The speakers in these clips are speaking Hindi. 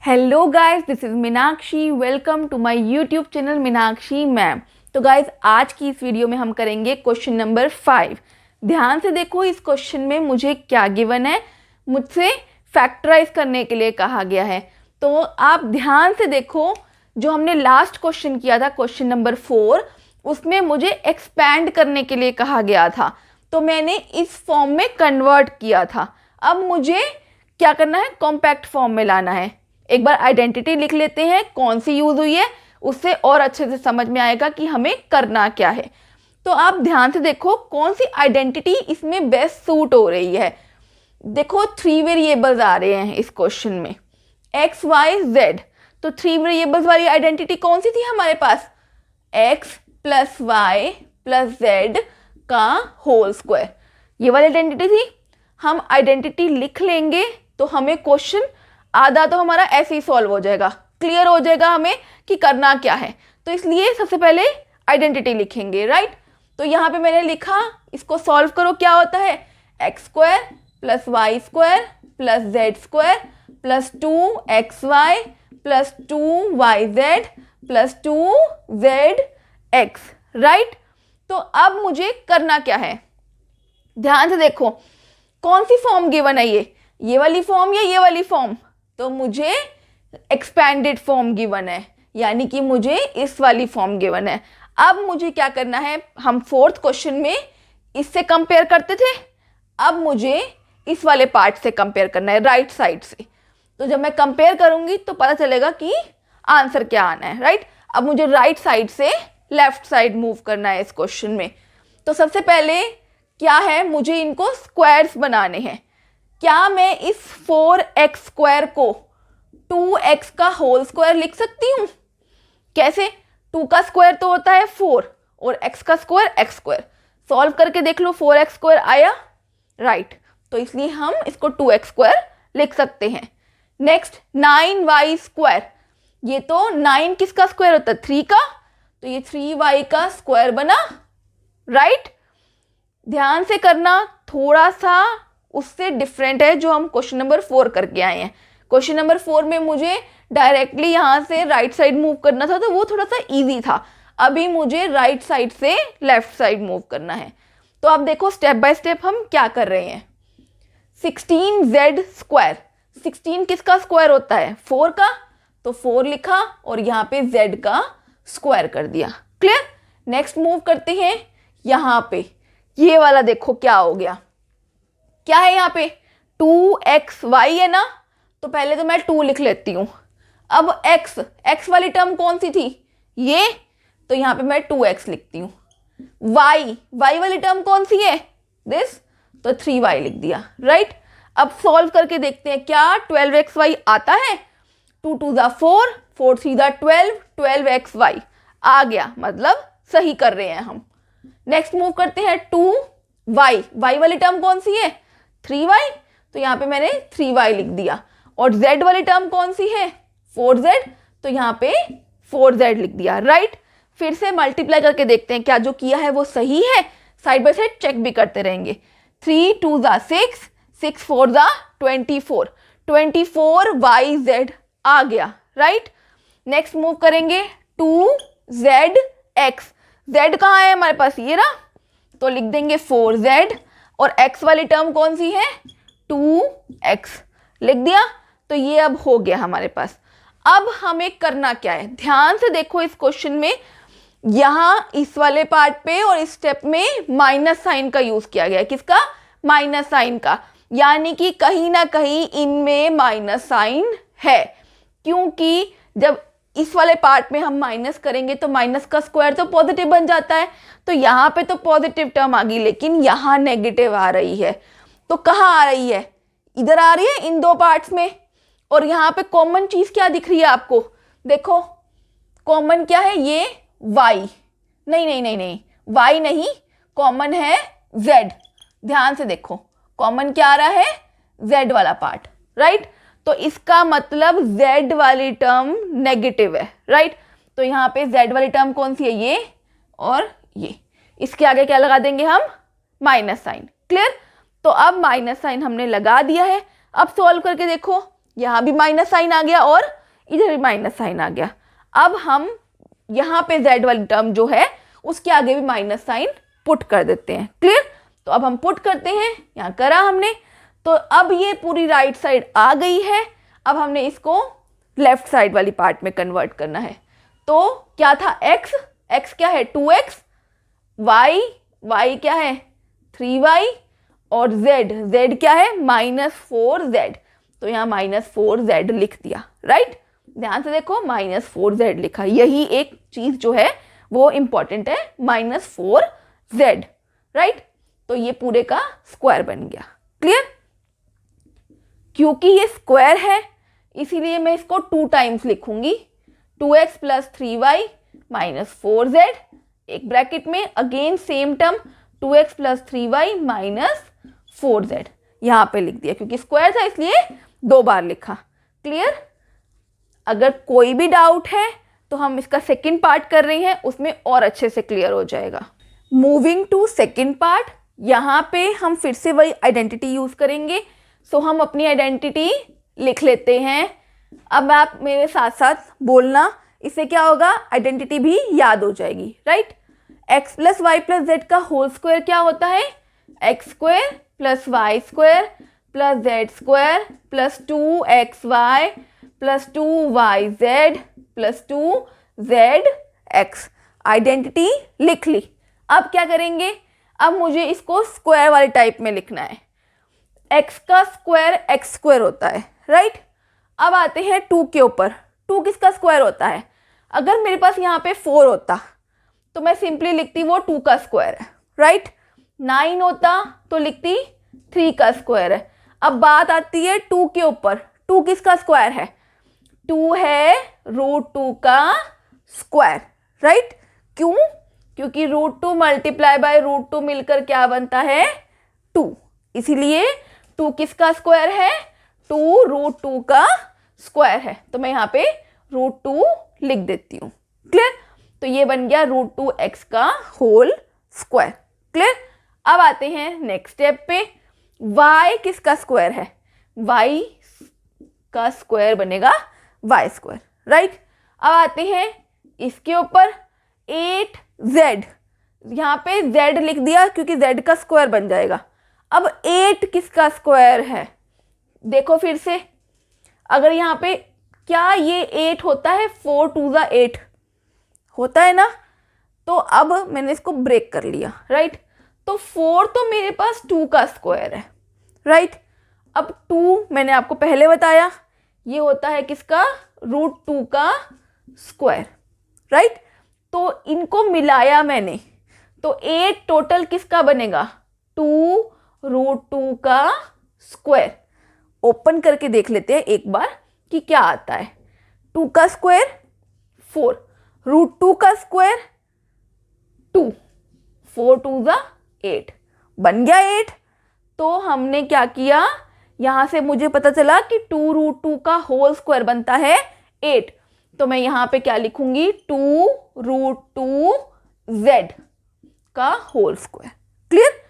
Hello guys, this is Meenakshi. Welcome to my YouTube channel Meenakshi ma'am. तो गाइस, आज की इस वीडियो में हम करेंगे क्वेश्चन नंबर 5। ध्यान से देखो, इस क्वेश्चन में मुझे क्या गिवन है, मुझसे फैक्टराइज करने के लिए कहा गया है। तो आप ध्यान से देखो, जो हमने लास्ट क्वेश्चन किया था क्वेश्चन नंबर 4, उसमें मुझे एक्सपैंड करने के लिए कहा गया था, तो मैंने इस फॉर्म में कन्वर्ट किया था। अब मुझे क्या करना है, कॉम्पैक्ट फॉर्म में लाना है। एक बार आइडेंटिटी लिख लेते हैं, कौन सी यूज हुई है, उससे और अच्छे से समझ में आएगा कि हमें करना क्या है। तो आप ध्यान से देखो, कौन सी आइडेंटिटी इसमें बेस्ट सूट हो रही है। देखो, 3 वेरिएबल्स आ रहे हैं इस क्वेश्चन में, एक्स वाई जेड। तो 3 वेरिएबल्स वाली आइडेंटिटी कौन सी थी हमारे पास, x plus y plus z का होल स्क्वायर, ये वाली आइडेंटिटी थी। हम आइडेंटिटी लिख लेंगे तो हमें क्वेश्चन आधा तो हमारा ऐसे ही सॉल्व हो जाएगा, क्लियर हो जाएगा हमें कि करना क्या है। तो इसलिए सबसे पहले आइडेंटिटी लिखेंगे, राइट। तो यहाँ पे मैंने लिखा, इसको सॉल्व करो, क्या होता है, x square plus y square plus z square plus 2xy plus 2yz plus 2zx, right. तो अब मुझे करना क्या है, ध्यान से देखो, कौन सी फॉर्म गिवन है, ये वाली फॉर्म या ये वाली फॉर्म। तो मुझे एक्सपैंडेड फॉर्म गिवन है, यानी कि मुझे इस वाली फॉर्म गिवन है। अब मुझे क्या करना है, हम 4th क्वेश्चन में इससे कंपेयर करते थे, अब मुझे इस वाले पार्ट से कंपेयर करना है, राइट साइड से। तो जब मैं कंपेयर करूंगी तो पता चलेगा कि आंसर क्या आना है, राइट। अब मुझे राइट साइड से लेफ्ट साइड मूव करना है इस क्वेश्चन में। तो सबसे पहले क्या है, मुझे इनको स्क्वायर्स बनाने हैं। क्या मैं इस 4x स्क्वायर को 2x का होल स्क्वायर लिख सकती हूँ? कैसे, 2 का स्क्वायर तो होता है 4 और x का स्क्वायर x स्क्वायर। सॉल्व करके देख लो, 4x स्क्वायर आया, राइट। तो इसलिए हम इसको 2x स्क्वायर लिख सकते हैं। नेक्स्ट, 9y स्क्वायर, ये तो 9 किसका स्क्वायर होता है, 3 का, तो ये 3y का स्क्वायर बना, राइट। ध्यान से करना, थोड़ा सा उससे डिफरेंट है जो हम क्वेश्चन नंबर 4 करके आए हैं। क्वेश्चन नंबर 4 में मुझे डायरेक्टली यहाँ से राइट साइड मूव करना था, तो वो थोड़ा सा इजी था। अभी मुझे राइट साइड से लेफ्ट साइड मूव करना है। तो आप देखो, स्टेप बाय स्टेप हम क्या कर रहे हैं। 16z स्क्वायर, 16 किसका स्क्वायर होता है, 4 का, तो 4 लिखा और यहाँ पे z का स्क्वायर कर दिया, क्लियर। नेक्स्ट मूव करते हैं यहाँ पे, ये वाला देखो क्या हो गया, क्या है यहाँ पे 2xy है ना, तो पहले तो मैं 2 लिख लेती हूँ। अब x वाली टर्म कौन सी थी, ये, तो यहाँ पे मैं 2x लिखती हूँ। y वाली टर्म कौन सी है, दिस, तो 3y लिख दिया, राइट। अब सॉल्व करके देखते हैं, क्या 12xy आता है, 2 2 ज़ा 4, 4 3 ज़ा 12, 12xy आ गया, मतलब सही कर रहे हैं हम। नेक्स्ट मूव करते हैं 2y वाली टर्म कौन सी है, 3y, तो यहाँ पे मैंने 3y लिख दिया। और z वाली टर्म कौन सी है, 4z, तो यहाँ पे 4z लिख दिया, राइट। फिर से मल्टीप्लाई करके देखते हैं क्या जो किया है वो सही है, साइड बाय साइड चेक भी करते रहेंगे। 3 2 ज़ा 6, 6 4 ज़ा 24, 24yz आ गया, राइट। नेक्स्ट मूव करेंगे 2zx, z कहाँ है हमारे पास, ये रहा, तो लिख देंगे 4z, और x वाली टर्म कौन सी है, 2x लिख दिया। तो ये अब हो गया हमारे पास। अब हमें करना क्या है, ध्यान से देखो, इस क्वेश्चन में यहाँ इस वाले पार्ट पे और इस स्टेप में माइनस साइन का यूज किया गया है, किसका, माइनस साइन का, यानी कि कहीं ना कहीं इनमें माइनस साइन है, क्योंकि जब इस वाले पार्ट में हम माइनस करेंगे तो माइनस का स्क्वायर तो पॉजिटिव बन जाता है। तो यहाँ पे तो पॉजिटिव टर्म आ गई, लेकिन यहाँ नेगेटिव आ रही है। तो कहाँ आ रही है, इधर आ रही है, इन 2 पार्ट्स में। और यहाँ पे कॉमन चीज क्या दिख रही है आपको, देखो कॉमन क्या है, ये y, नहीं y नहीं, कॉमन है z। ध्यान से देखो, कॉमन क्या आ रहा है, z वाला पार्ट, राइट। तो इसका मतलब z वाली टर्म नेगेटिव है, राइट। तो यहाँ पे z वाली टर्म कौन सी है, ये और ये, इसके आगे क्या लगा देंगे हम, माइनस साइन, क्लियर। तो अब माइनस साइन हमने लगा दिया है। अब सॉल्व करके देखो, यहाँ भी माइनस साइन आ गया और इधर भी माइनस साइन आ गया। अब हम यहाँ पे z वाली टर्म जो है उसके आगे भी माइनस साइन पुट कर देते हैं। क्लियर? तो अब हम पुट करते हैं, यहाँ करा हमने, तो अब ये पूरी राइट साइड आ गई है। अब हमने इसको लेफ्ट साइड वाली पार्ट में कन्वर्ट करना है। तो क्या था x क्या है 2x, y क्या है 3y और z क्या है -4z। तो यहाँ -4z लिख दिया। राइट? ध्यान से देखो -4z लिखा, यही एक चीज जो है वो इंपॉर्टेंट है, -4z। राइट? तो ये पूरे का स्क्वायर बन गया। क्लियर? क्योंकि ये स्क्वायर है इसीलिए मैं इसको 2 टाइम्स लिखूंगी, 2x + 3y - 4z, एक ब्रैकेट में again same term 2x + 3y - 4z यहाँ पे लिख दिया, क्योंकि स्क्वायर था इसलिए 2 बार लिखा। क्लियर? अगर कोई भी डाउट है तो हम इसका सेकंड पार्ट कर रहे हैं, उसमें और अच्छे से क्लियर हो जाएगा। मूविंग टू सेकंड पार्ट, यहाँ पे हम फिर से वही आइडेंटिटी यूज करेंगे। सो हम अपनी आइडेंटिटी लिख लेते हैं। अब आप मेरे साथ साथ बोलना, इससे क्या होगा, आइडेंटिटी भी याद हो जाएगी। राइट? x + y + z का होल स्क्वायर क्या होता है, x² + y² + z² + 2xy + 2yz + 2zx। Identity लिख ली। अब क्या करेंगे, अब मुझे इसको स्क्वायर वाले टाइप में लिखना है। x का स्क्वायर x² होता है। राइट? अब आते हैं 2 के ऊपर। 2 किसका स्क्वायर होता है? अगर मेरे पास यहाँ पे 4 होता तो मैं सिंपली लिखती वो 2 का स्क्वायर है। राइट? 9 होता तो लिखती 3 का स्क्वायर है। अब बात आती है 2 के ऊपर। 2 किसका स्क्वायर है? 2 है √2 का स्क्वायर। राइट? क्यों? क्योंकि √2 × √2 मिलकर क्या बनता है 2, इसीलिए 2 किसका स्क्वायर है, 2 √2 का स्क्वायर है। तो मैं यहाँ पे √2 लिख देती हूँ। क्लियर? तो ये बन गया √2x का होल स्क्वायर। क्लियर? अब आते हैं नेक्स्ट स्टेप पे। y किसका स्क्वायर है? y का स्क्वायर बनेगा y²। राइट? अब आते हैं इसके ऊपर 8z, यहाँ पे z लिख दिया क्योंकि z का स्क्वायर बन जाएगा। अब 8 किसका स्क्वायर है? देखो फिर से, अगर यहाँ पे क्या ये 8 होता है, 4 × 2 = 8 होता है ना, तो अब मैंने इसको ब्रेक कर लिया। राइट? तो 4 तो मेरे पास 2 का स्क्वायर है। राइट? अब 2 मैंने आपको पहले बताया ये होता है किसका, √2 का स्क्वायर। राइट? तो इनको मिलाया मैंने, तो 8 टोटल किसका बनेगा, 2 √2 का स्क्वायर। ओपन करके देख लेते हैं एक बार कि क्या आता है। 2 का स्क्वायर 4, √2 का स्क्वायर 2, 4 × 2 = 8, बन गया 8। तो हमने क्या किया, यहाँ से मुझे पता चला कि 2 √2 का होल स्क्वायर बनता है 8। तो मैं यहाँ पे क्या लिखूंगी, 2 √2z का होल स्क्वायर। क्लियर?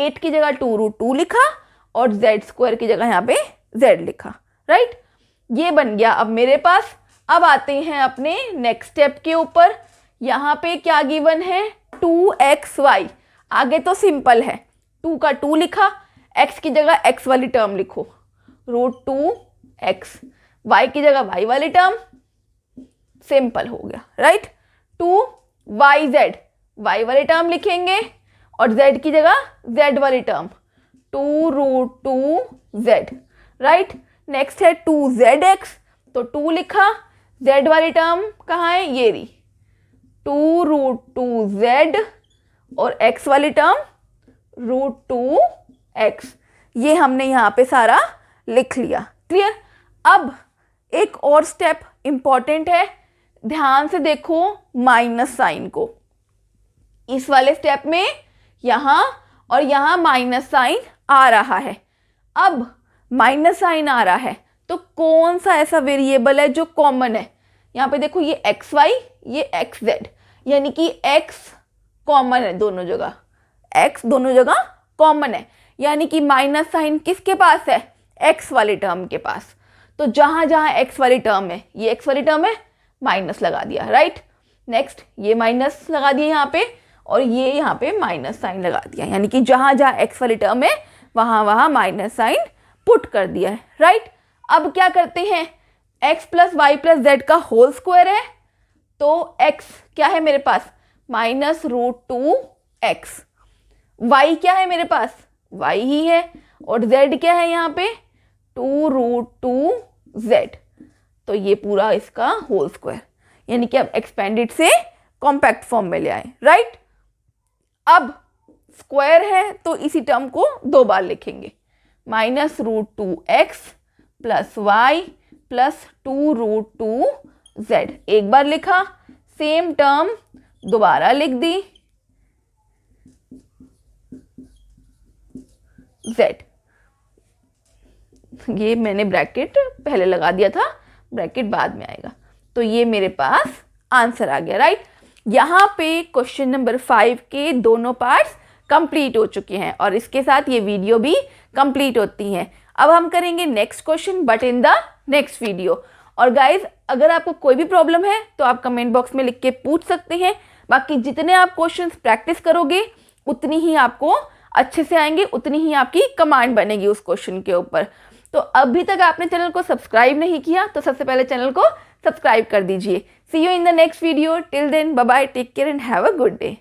8 की जगह 2 √2 लिखा और z² की जगह यहाँ पे z लिखा। राइट? ये बन गया अब मेरे पास। अब आते हैं अपने नेक्स्ट स्टेप के ऊपर। यहाँ पे क्या गिवन है, 2xy। आगे तो सिंपल है, 2 का 2 लिखा, x की जगह x वाली टर्म लिखो, √2x, y की जगह y वाली टर्म, सिंपल हो गया। राइट? 2yz, y वाली टर्म लिखेंगे और z की जगह z वाली टर्म, 2 √2z। राइट? नेक्स्ट है 2zx, तो 2 लिखा, z वाली टर्म कहाँ है, ये रही, 2 √2z और x वाली टर्म √2x। ये हमने यहाँ पे सारा लिख लिया। क्लियर? अब एक और स्टेप इंपॉर्टेंट है, ध्यान से देखो माइनस साइन को। इस वाले स्टेप में यहाँ और यहाँ माइनस साइन आ रहा है। अब माइनस साइन आ रहा है तो कौन सा ऐसा वेरिएबल है जो कॉमन है? यहाँ पे देखो ये xy, ये xz, यानी कि x कॉमन है दोनों जगह, x दोनों जगह कॉमन है, यानी कि माइनस साइन किसके पास है, x वाले टर्म के पास। तो जहाँ जहाँ x वाली टर्म है, ये x वाली टर्म है, माइनस लगा दिया, राइट। नेक्स्ट ये माइनस लगा दिया यहाँ पे, और ये यहाँ पे माइनस साइन लगा दिया, यानी कि जहाँ जहाँ x वाली टर्म है वहाँ वहाँ माइनस साइन पुट कर दिया है, राइट। अब क्या करते हैं, x plus y plus z का होल स्क्वायर है, तो x क्या है मेरे पास, -√2x। y क्या है मेरे पास, y ही है, और z क्या है यहाँ पे, 2√2z। तो ये पूरा इसका होल स्क्वायर, यानी कि अब एक्सपेंडेड से कॉम्पैक्ट फॉर्म में ले आए, राइट। अब स्क्वायर है तो इसी टर्म को दो बार लिखेंगे, -√2x plus y plus 2√2z। एक बार लिखा, सेम टर्म दोबारा लिख दी, z। ये मैंने ब्रैकेट पहले लगा दिया था, ब्रैकेट बाद में आएगा। तो ये मेरे पास आंसर आ गया, राइट। यहाँ पे क्वेश्चन नंबर 5 के दोनों पार्ट्स कंप्लीट हो चुके हैं और इसके साथ ये वीडियो भी कंप्लीट होती हैं। अब हम करेंगे next question but in the next video. और गाइज अगर आपको कोई भी प्रॉब्लम है तो आप कमेंट बॉक्स में लिख के पूछ सकते हैं। बाकी जितने आप क्वेश्चंस प्रैक्टिस करोगे उतनी ही आपको अच्छे से आएंगे, उतनी ही आपकी कमांड बनेगी उस क्वेश्चन के ऊपर। तो अभी तक आपने चैनल को सब्सक्राइब नहीं किया तो सबसे पहले चैनल को सब्सक्राइब कर दीजिए। See you in the next video, till then bye bye, take care and have a good day.